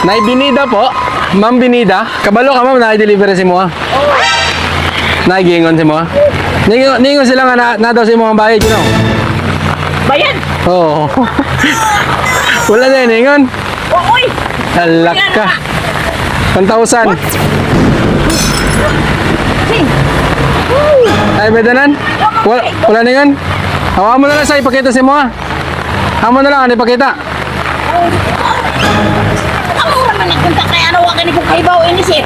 Nay Binida po. Ma'am Binida. Kabalo ka ma'am, na-deliver si mo. Nagiingon si mo. Ningon sila nga na daw si mo ang bayad, you know. Bayan! Oo. Wala na yun, ingon. Oy! Alak ka. 1,000. Ay, bedanan? Wala na yun? Hawa mo na lang sa ipakita si mo. Hawa mo na lang, ano ipakita? Ang mura man nagpunta kay ano, wag ni kong kaibaw ini sir.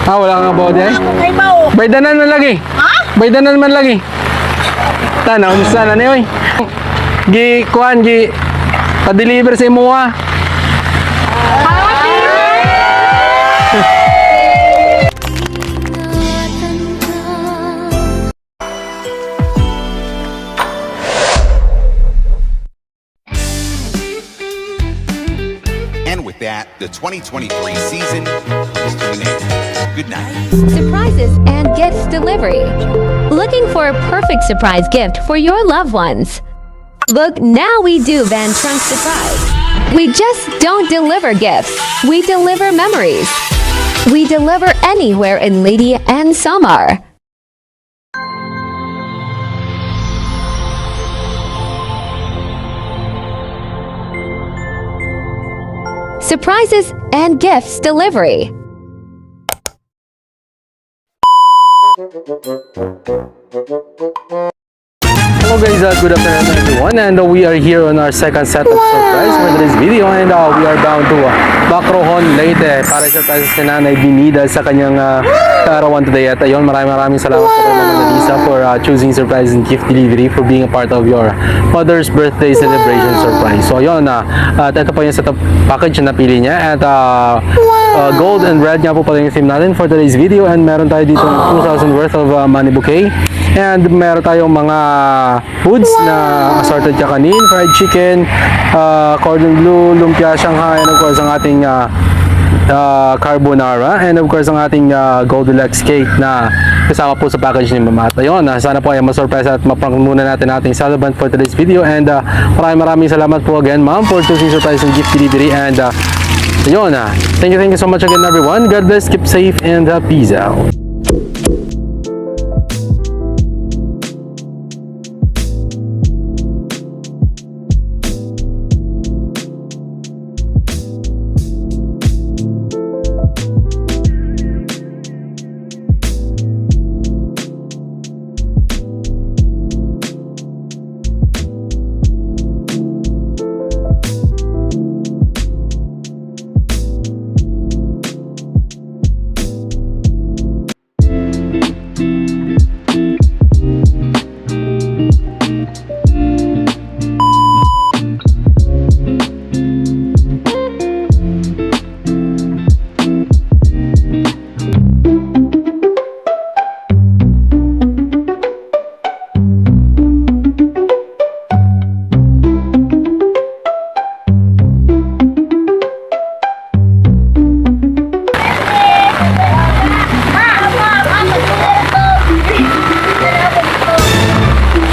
Wala kang about eh. Kung kaibaw. Baydanan man lagi. Ha? Baydanan man lagi. Tanaw, musta na niyo eh. Gi, kuhan, gi, pa-deliver sa imo ha. And with that, the 2023 season comes to an end. Good night. Surprises and gifts delivery. Looking for a perfect surprise gift for your loved ones? Look, now we do Van Trunk Surprise. We just don't deliver gifts, we deliver memories. We deliver anywhere in Lady and Samar. Surprises and gifts delivery. Hello guys, good afternoon everyone, and we are here on our second set of surprise for this video, and we are down to Bacrohon, Leyte para surprise si Nanay Binida sa kanyang kaarawan today. At ayun, maraming salamat po kay Mama Lisa for choosing surprise and gift delivery, for being a part of your mother's birthday celebration surprise. So ayun, at ito po yung set of package na napili niya, at gold and red nga po pala yung theme natin for today's video, and meron tayo dito 2,000 worth of money bouquet, and meron tayong mga foods na assorted kakanin, fried chicken, cordon bleu, lumpia Shanghai, and of course ang ating carbonara, and of course ang ating Goldilocks cake na kasama po sa package ni Mama. At ayun, sana po ay ma-surprise at maprank muna natin ating celebrant for today's video, and maraming salamat po again ma'am for choosing surprise and gift delivery, and ayun, thank you so much again everyone. God bless, keep safe, and peace out.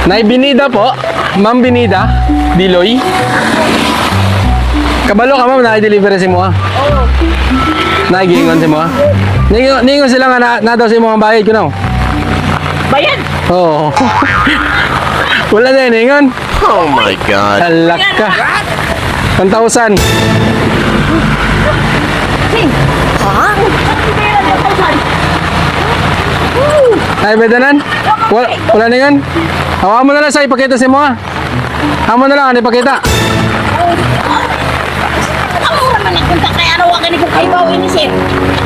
Nay Binida po, Ma'am Binida, Diloy. Kabalo ka ma'am, na-deliver si mo. Oo. Nagiingon si mo. Ningon sila nga na daw si mo ang bayad, you know. Bayan! Oo. Wala na yun, ingon. Oh my God. Alak ka. 1,000. Ha? Ay, bedanan? Wala na yun? Hawa mo na lang sa ipakita si mo. Hawa mo na lang, ano ipakita? Ang mura man nagpunta kay ano, wag ni kong kaibaw ini sir.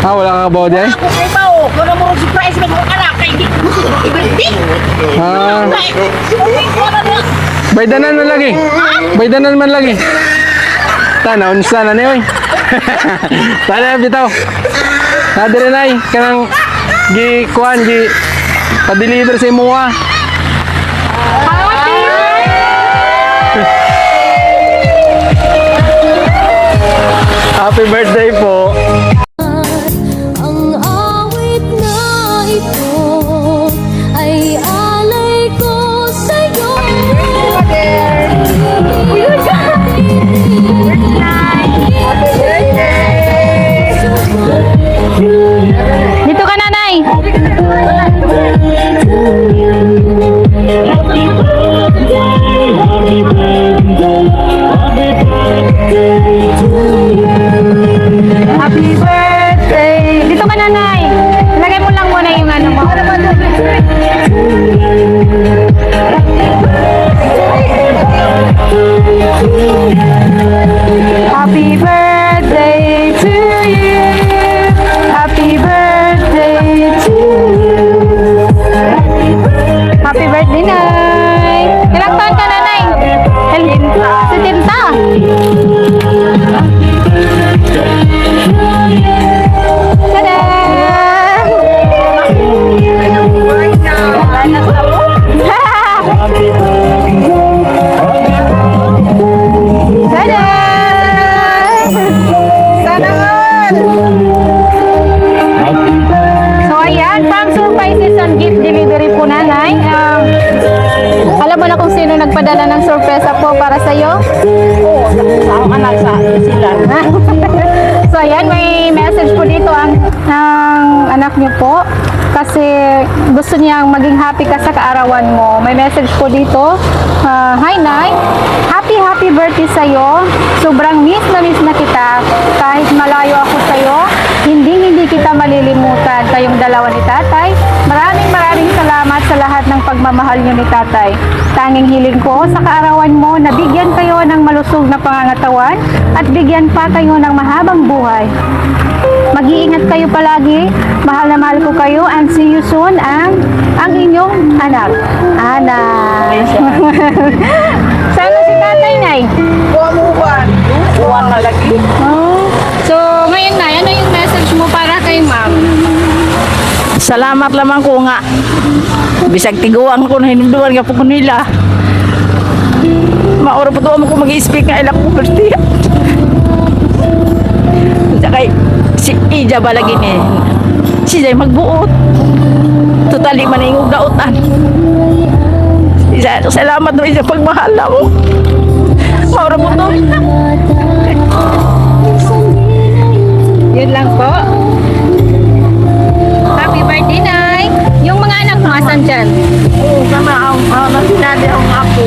Wala kang about eh? Kung kaibaw, kung na mo surprise man kung anak kay di. Birthday! Baydanan man lagi. Baydanan man lagi. Tanaw, sana niyo eh. Sana bitaw. Nadire na eh. Kanang gi kuhan, gi pa-deliver sa imo ha. Happy birthday po. Ang awit na ito ay alay ko sa'yo. Happy birthday! So ayan, pang surprises and gift delivery po nanay. Alam mo na kung sino nagpadala ng sorpresa po para sa iyo? Oo, sa akong anak sa sila. So ayan, may message po dito ang anak niyo po. Kasi gusto niyang maging happy ka sa kaarawan mo. May message po dito. Hi Nay, happy birthday sa'yo. Sobrang miss na kita. Kahit malayo ako sa'yo, hindi kita malilimutan. Kayong dalawa ni tatay. Maraming salamat sa lahat ng pagmamahal niyo ni tatay. Tanging hiling ko sa kaarawan mo na bigyan kayo ng malusog na pangangatawan at bigyan pa kayo ng mahabang buhay. Mag-iingat kayo palagi. Mahal na mahal ko kayo and see you soon ang inyong anak. Sana si tatay, Nay? Buwan na lagi. So, ngayon, Nay, ano yung message mo para kay ma'am? Salamat lamang ko nga. Bisag tiguan ko na hinunduan nga po ko nila. Maura po doon ko mag-i-speak nga ilang ko birthday. Kay si Ija ba lagi ni? Siya magbuot. Totally maningog dautan. Salamat do sa pagmahal mo. Maura po doon. Yun lang po. Happy birthday, Nay! Yung mga anak mo, asan dyan? Oo, sama ang sinabi ang apo.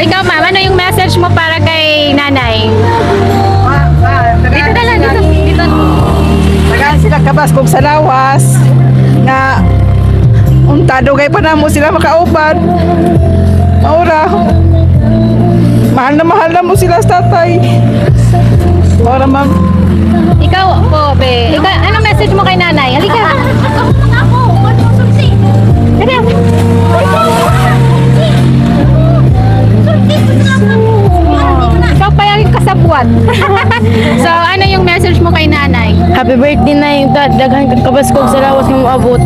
Ikaw, ma'am, ano yung message mo para kay nanay? Dito na lang, dito. Tagaan sila kabas kong sa lawas nga untado kay pa na mo sila makauban. Maura. Mahal na mo sila sa tatay. Maura ma'am. Ikaw po, be. Ano message mo kay nanay? Halika. Ikaw pa yung kasabwat. So, ano yung message mo kay nanay? Happy birthday na yung daghan kang kabaskog sa lawas ng abot.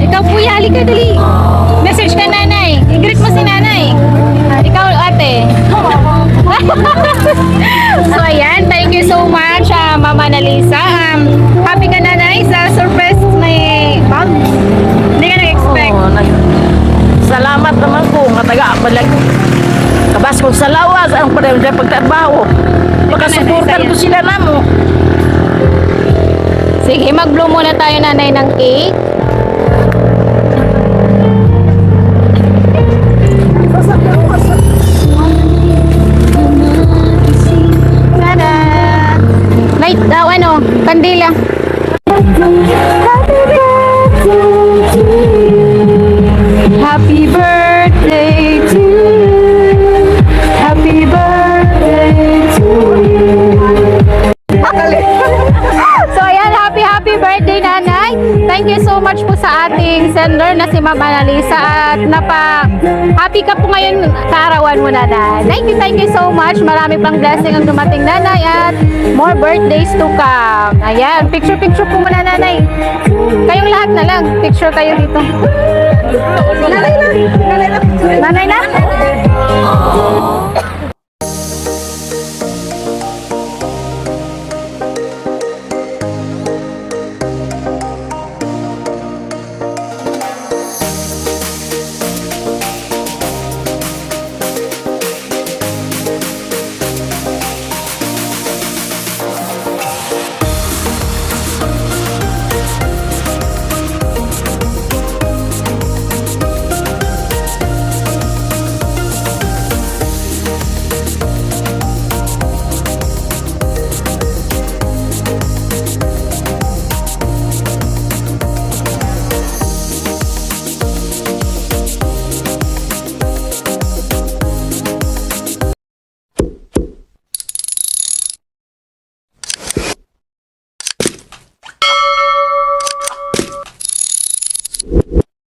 Ikaw po, halika dali. Message ka nanay. I-greet mo si nanay. Ikaw, ate. So, ayan. Thank you so much, Mama Nalisa. Happy ka nanay sa surprise ni Bob. Hindi ka nag-expect. Salamat naman ko nga taga balag. Kabaskog sa lawas ang pagtrabaho. Makasuportan ko sila namo. Sige, mag-blow muna tayo nanay ng cake. Tada! Light daw, kandila. Happy birthday to you. Happy birthday to you. So ayan, happy birthday nanay. Thank you so much po sa ating sender na si Mama Analisa at happy ka po ngayon kaarawan mo nanay. Thank you so much. Marami pang blessing ang dumating nanay at more birthdays to come. Ayan, picture po muna nanay. Kayong lahat na lang, picture kayo dito. Nanay na.